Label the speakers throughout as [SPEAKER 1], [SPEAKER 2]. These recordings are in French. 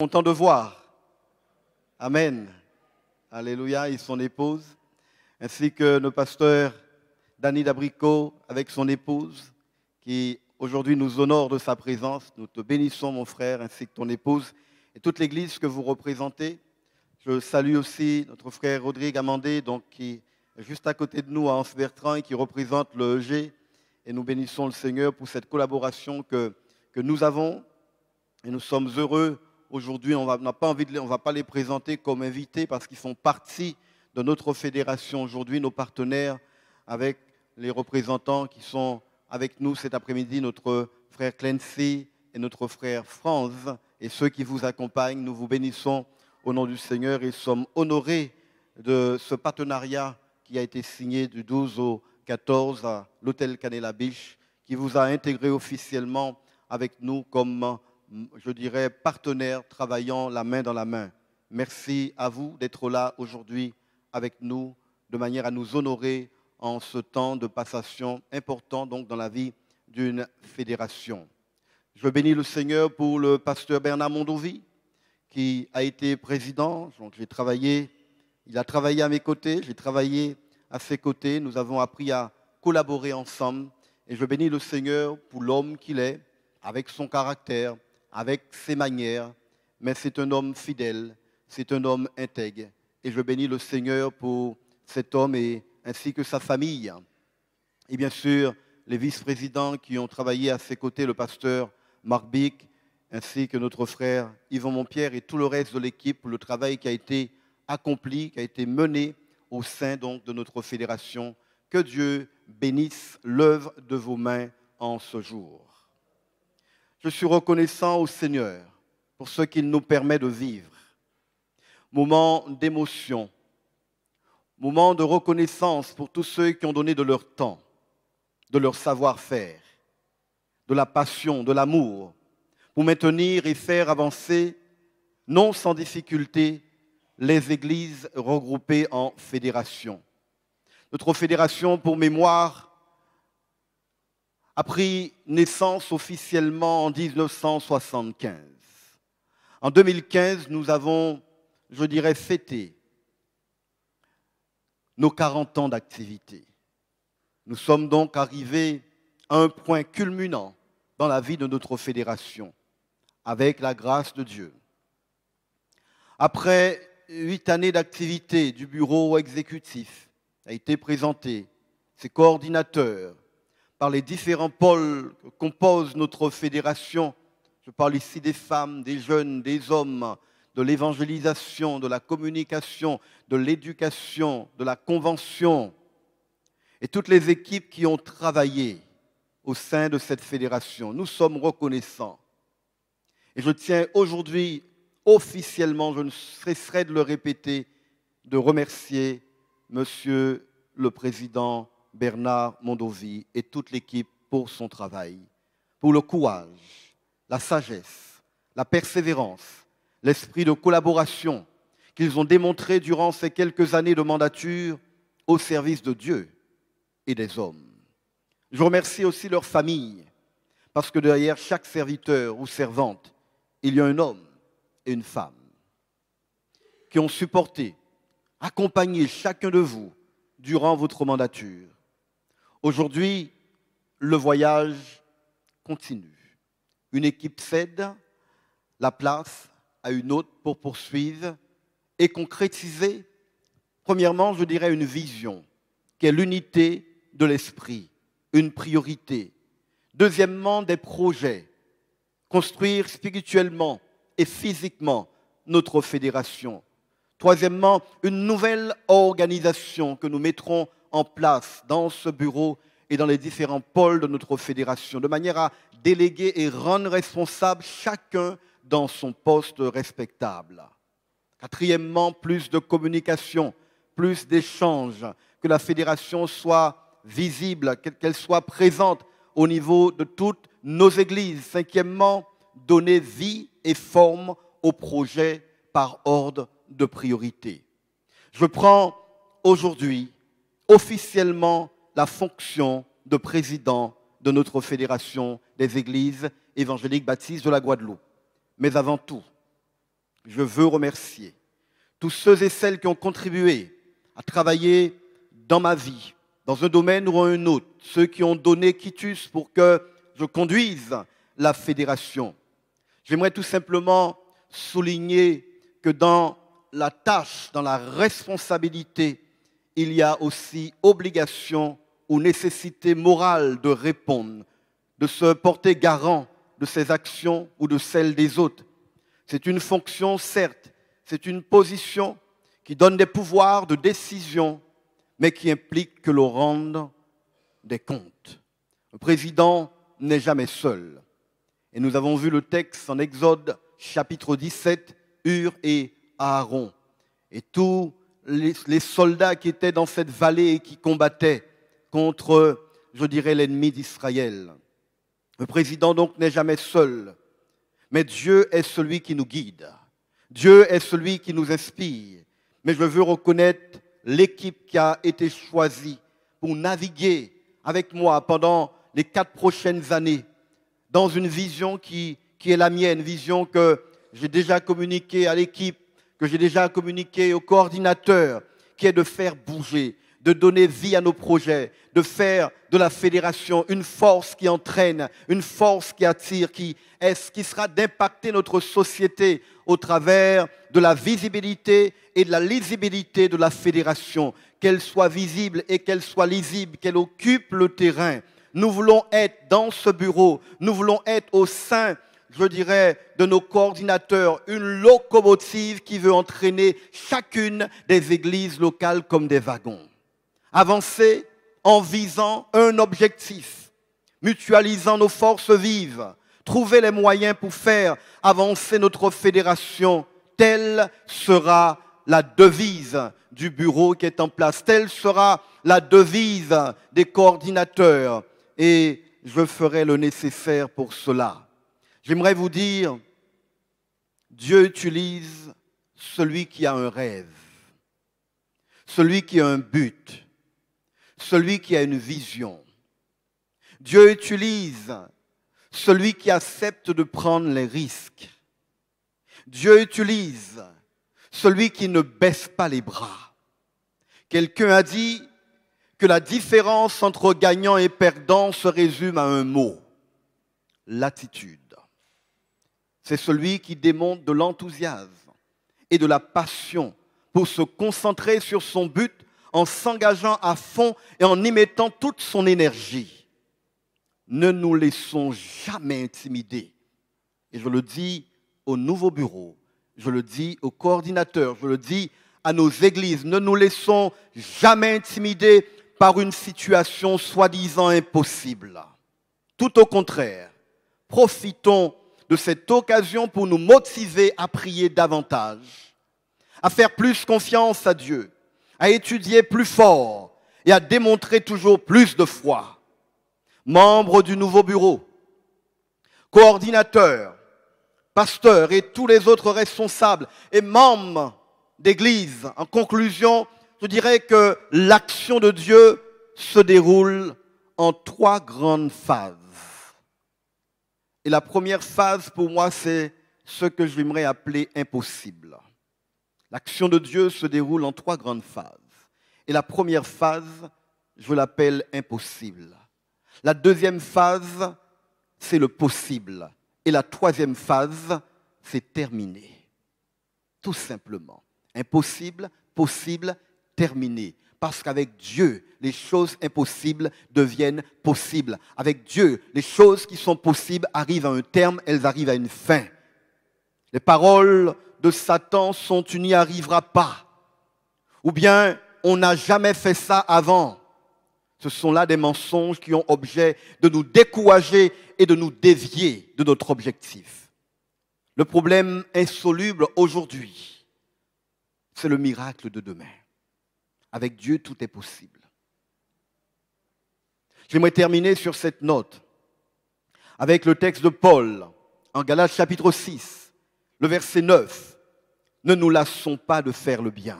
[SPEAKER 1] Content de voir. Amen. Alléluia. Et son épouse, ainsi que nos pasteurs Danny Dabricot avec son épouse, qui aujourd'hui nous honore de sa présence. Nous te bénissons, mon frère, ainsi que ton épouse et toute l'église que vous représentez. Je salue aussi notre frère Rodrigue Amandé, donc, qui est juste à côté de nous à Anse-Bertrand et qui représente le EG. Et nous bénissons le Seigneur pour cette collaboration que nous avons. Et nous sommes heureux. Aujourd'hui, on n'a pas envie on va pas les présenter comme invités parce qu'ils font partie de notre fédération aujourd'hui, nos partenaires, avec les représentants qui sont avec nous cet après-midi, notre frère Clancy et notre frère Franz, et ceux qui vous accompagnent. Nous vous bénissons au nom du Seigneur et sommes honorés de ce partenariat qui a été signé du 12 au 14 à l'hôtel Canela Beach, qui vous a intégré officiellement avec nous comme, je dirais, partenaires travaillant la main dans la main. Merci à vous d'être là aujourd'hui avec nous, de manière à nous honorer en ce temps de passation important donc dans la vie d'une fédération. Je bénis le Seigneur pour le pasteur Bernard Mondovi, qui a été président. Donc il a travaillé à mes côtés, j'ai travaillé à ses côtés. Nous avons appris à collaborer ensemble. Et je bénis le Seigneur pour l'homme qu'il est, avec son caractère, avec ses manières. Mais c'est un homme fidèle, c'est un homme intègre. Et je bénis le Seigneur pour cet homme ainsi que sa famille. Et bien sûr, les vice-présidents qui ont travaillé à ses côtés, le pasteur Marc Bic, ainsi que notre frère Yvon Montpierre et tout le reste de l'équipe pour le travail qui a été accompli, qui a été mené au sein donc de notre fédération. Que Dieu bénisse l'œuvre de vos mains en ce jour. Je suis reconnaissant au Seigneur pour ce qu'il nous permet de vivre. Moment d'émotion, moment de reconnaissance pour tous ceux qui ont donné de leur temps, de leur savoir-faire, de la passion, de l'amour, pour maintenir et faire avancer, non sans difficulté, les églises regroupées en fédérations. Notre fédération, pour mémoire, a pris naissance officiellement en 1975. En 2015, nous avons, je dirais, fêté nos 40 ans d'activité. Nous sommes donc arrivés à un point culminant dans la vie de notre fédération, avec la grâce de Dieu. Après 8 années d'activité du bureau exécutif, a été présenté ses coordinateurs par les différents pôles que composent notre fédération. Je parle ici des femmes, des jeunes, des hommes, de l'évangélisation, de la communication, de l'éducation, de la convention, et toutes les équipes qui ont travaillé au sein de cette fédération. Nous sommes reconnaissants. Et je tiens aujourd'hui, officiellement, je ne cesserai de le répéter, de remercier Monsieur le Président Bernard Mondovi et toute l'équipe pour son travail, pour le courage, la sagesse, la persévérance, l'esprit de collaboration qu'ils ont démontré durant ces quelques années de mandature au service de Dieu et des hommes. Je remercie aussi leurs familles, parce que derrière chaque serviteur ou servante, il y a un homme et une femme qui ont supporté, accompagné chacun de vous durant votre mandature. Aujourd'hui, le voyage continue. Une équipe cède la place à une autre pour poursuivre et concrétiser, premièrement, je dirais, une vision, qui est l'unité de l'esprit, une priorité. Deuxièmement, des projets, construire spirituellement et physiquement notre fédération. Troisièmement, une nouvelle organisation que nous mettrons en place dans ce bureau et dans les différents pôles de notre fédération, de manière à déléguer et rendre responsable chacun dans son poste respectable. Quatrièmement, plus de communication, plus d'échanges, que la fédération soit visible, qu'elle soit présente au niveau de toutes nos églises. Cinquièmement, donner vie et forme aux projets par ordre de priorité. Je prends aujourd'hui officiellement la fonction de président de notre fédération des églises évangéliques baptistes de la Guadeloupe. Mais avant tout, je veux remercier tous ceux et celles qui ont contribué à travailler dans ma vie, dans un domaine ou un autre, ceux qui ont donné quitus pour que je conduise la fédération. J'aimerais tout simplement souligner que dans la tâche, dans la responsabilité, il y a aussi obligation ou nécessité morale de répondre, de se porter garant de ses actions ou de celles des autres. C'est une fonction, certes, c'est une position qui donne des pouvoirs de décision, mais qui implique que l'on rende des comptes. Le président n'est jamais seul. Et nous avons vu le texte en Exode chapitre 17, Hur et Aaron. Et tous les soldats qui étaient dans cette vallée et qui combattaient contre, je dirais, l'ennemi d'Israël. Le président donc n'est jamais seul. Mais Dieu est celui qui nous guide. Dieu est celui qui nous inspire. Mais je veux reconnaître l'équipe qui a été choisie pour naviguer avec moi pendant les 4 prochaines années dans une vision qui est la mienne, une vision que j'ai déjà communiquée à l'équipe, que j'ai déjà communiquée au coordinateur, qui est de faire bouger, de donner vie à nos projets, de faire de la fédération une force qui entraîne, une force qui attire, qui sera d'impacter notre société au travers de la visibilité et de la lisibilité de la fédération, qu'elle soit visible et qu'elle soit lisible, qu'elle occupe le terrain. Nous voulons être dans ce bureau, nous voulons être au sein, je dirais, de nos coordinateurs, une locomotive qui veut entraîner chacune des églises locales comme des wagons. Avancer en visant un objectif, mutualisant nos forces vives, trouver les moyens pour faire avancer notre fédération. Telle sera la devise du bureau qui est en place. Telle sera la devise des coordinateurs. Et je ferai le nécessaire pour cela. J'aimerais vous dire, Dieu utilise celui qui a un rêve, celui qui a un but, celui qui a une vision. Dieu utilise celui qui accepte de prendre les risques. Dieu utilise celui qui ne baisse pas les bras. Quelqu'un a dit que la différence entre gagnant et perdant se résume à un mot, l'attitude. C'est celui qui démontre de l'enthousiasme et de la passion pour se concentrer sur son but en s'engageant à fond et en y mettant toute son énergie. Ne nous laissons jamais intimider. Et je le dis au nouveau bureau, je le dis aux coordinateurs, je le dis à nos églises, ne nous laissons jamais intimider par une situation soi-disant impossible. Tout au contraire, profitons de cette occasion pour nous motiver à prier davantage, à faire plus confiance à Dieu, à étudier plus fort et à démontrer toujours plus de foi. Membres du nouveau bureau, coordinateurs, pasteurs et tous les autres responsables et membres d'église, en conclusion, je dirais que l'action de Dieu se déroule en 3 grandes phases. Et la première phase, pour moi, c'est ce que j'aimerais appeler impossible. L'action de Dieu se déroule en 3 grandes phases. Et la première phase, je l'appelle impossible. La deuxième phase, c'est le possible. Et la troisième phase, c'est terminé. Tout simplement. Impossible, possible, terminé. Parce qu'avec Dieu, les choses impossibles deviennent possibles. Avec Dieu, les choses qui sont possibles arrivent à un terme, elles arrivent à une fin. Les paroles de Satan sont « tu n'y arriveras pas ». Ou bien « on n'a jamais fait ça avant ». Ce sont là des mensonges qui ont objet de nous décourager et de nous dévier de notre objectif. Le problème insoluble aujourd'hui, c'est le miracle de demain. Avec Dieu, tout est possible. J'aimerais terminer sur cette note avec le texte de Paul en Galates chapitre 6, le verset 9. Ne nous lassons pas de faire le bien,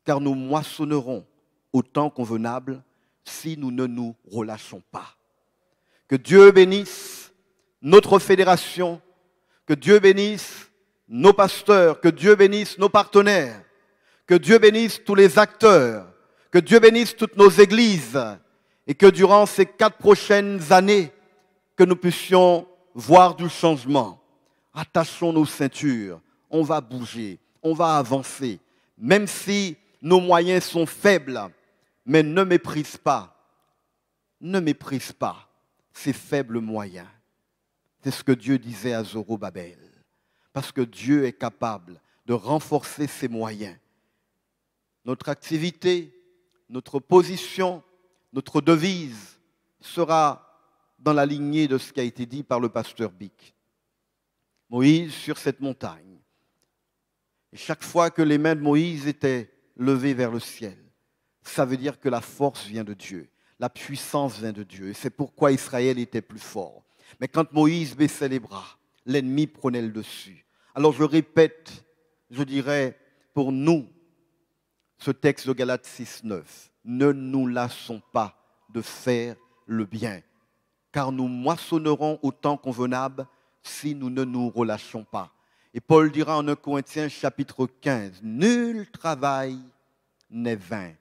[SPEAKER 1] car nous moissonnerons au temps convenable si nous ne nous relâchons pas. Que Dieu bénisse notre fédération, que Dieu bénisse nos pasteurs, que Dieu bénisse nos partenaires, que Dieu bénisse tous les acteurs, que Dieu bénisse toutes nos églises et que durant ces 4 prochaines années, que nous puissions voir du changement. Attachons nos ceintures, on va bouger, on va avancer, même si nos moyens sont faibles, mais ne méprise pas ces faibles moyens. C'est ce que Dieu disait à Zorobabel. Parce que Dieu est capable de renforcer ses moyens. Notre activité, notre position, notre devise sera dans la lignée de ce qui a été dit par le pasteur Bic. Moïse sur cette montagne. Et chaque fois que les mains de Moïse étaient levées vers le ciel, ça veut dire que la force vient de Dieu, la puissance vient de Dieu. Et c'est pourquoi Israël était plus fort. Mais quand Moïse baissait les bras, l'ennemi prenait le dessus. Alors je répète, je dirais pour nous, ce texte de Galates 6:9, ne nous lassons pas de faire le bien, car nous moissonnerons au temps convenable si nous ne nous relâchons pas. Et Paul dira en 1 Corinthiens chapitre 15, nul travail n'est vain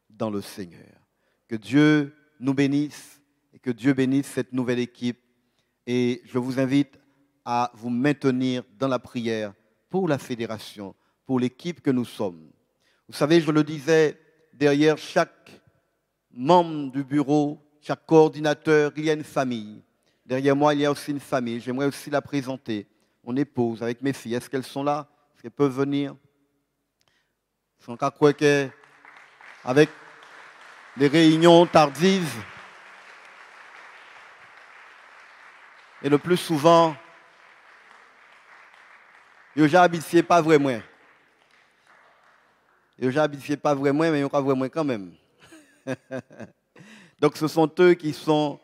[SPEAKER 1] dans le Seigneur. Que Dieu nous bénisse et que Dieu bénisse cette nouvelle équipe. Et je vous invite à vous maintenir dans la prière pour la fédération, pour l'équipe que nous sommes. Vous savez, je le disais, derrière chaque membre du bureau, chaque coordinateur, il y a une famille. Derrière moi, il y a aussi une famille. J'aimerais aussi la présenter. Mon épouse avec mes filles. Est-ce qu'elles sont là? Est-ce qu'elles peuvent venir? Je suis encore quoi avec des réunions tardives. Et le plus souvent, je n'habitiez pas vraiment. Je n'habitiez pas vraiment, mais je ne vraiment quand même. Donc ce sont eux qui sont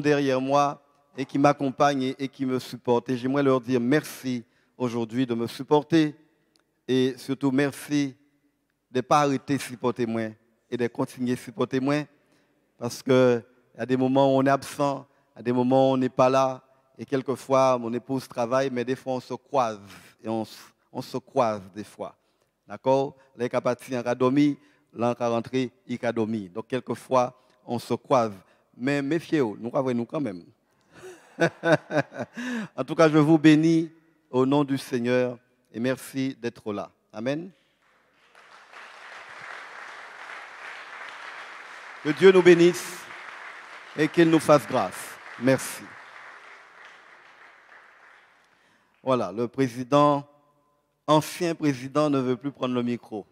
[SPEAKER 1] derrière moi et qui m'accompagnent et qui me supportent. Et j'aimerais leur dire merci aujourd'hui de me supporter et surtout merci de ne pas arrêter de supporter moi et de continuer de supporter moi parce qu'il y a des moments où on est absent, il y a des moments où on n'est pas là et quelquefois mon épouse travaille, mais des fois on se croise et on se croise des fois. D'accord? Les capacités en dormi, là on rentré, il a dormi. Donc quelquefois on se croise. Mais méfiez-vous, nous croyons nous quand même. En tout cas, je vous bénis au nom du Seigneur et merci d'être là. Amen. Que Dieu nous bénisse et qu'il nous fasse grâce. Merci. Voilà, le président, ancien président, ne veut plus prendre le micro.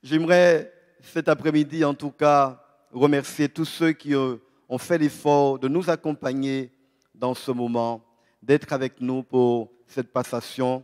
[SPEAKER 1] J'aimerais cet après-midi, en tout cas, remercier tous ceux qui ont fait l'effort de nous accompagner dans ce moment, d'être avec nous pour cette passation.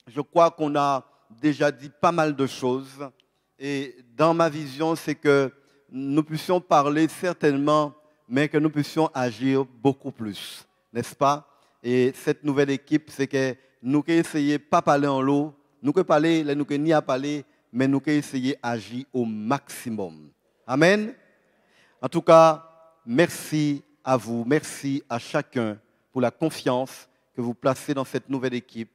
[SPEAKER 1] Je crois qu'on a déjà dit pas mal de choses. Et dans ma vision, c'est que nous puissions parler certainement, mais que nous puissions agir beaucoup plus. N'est-ce pas? Et cette nouvelle équipe, c'est que nous pouvons essayer de ne pas parler en l'eau, nous pouvons parler, nous pouvons ni à parler, mais nous pouvons essayer d'agir au maximum. Amen. En tout cas, merci à vous, merci à chacun pour la confiance que vous placez dans cette nouvelle équipe.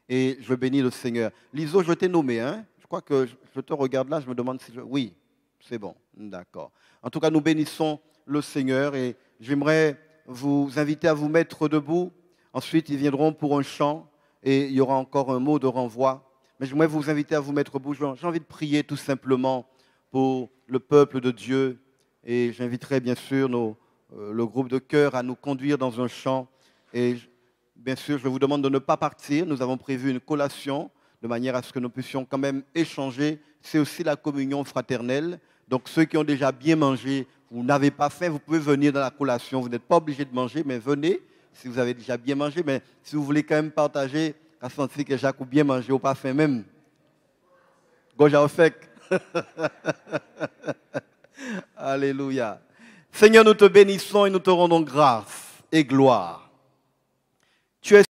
[SPEAKER 1] Et je bénis le Seigneur. Liso, je t'ai nommé, hein? Je crois que je te regarde là, je me demande si je... Oui, c'est bon, d'accord. En tout cas, nous bénissons le Seigneur et j'aimerais vous inviter à vous mettre debout. Ensuite, ils viendront pour un chant et il y aura encore un mot de renvoi. Mais j'aimerais vous inviter à vous mettre debout. J'ai envie de prier tout simplement pour le peuple de Dieu. Et j'inviterai bien sûr le groupe de chœur à nous conduire dans un chant. Et bien sûr, je vous demande de ne pas partir. Nous avons prévu une collation de manière à ce que nous puissions quand même échanger. C'est aussi la communion fraternelle. Donc ceux qui ont déjà bien mangé, vous n'avez pas faim, vous pouvez venir dans la collation. Vous n'êtes pas obligé de manger, mais venez si vous avez déjà bien mangé. Mais si vous voulez quand même partager, à sentir que Jacques a bien mangé ou pas faim même. Goja Ofek. Alléluia. Seigneur, nous te bénissons et nous te rendons grâce et gloire. Tu es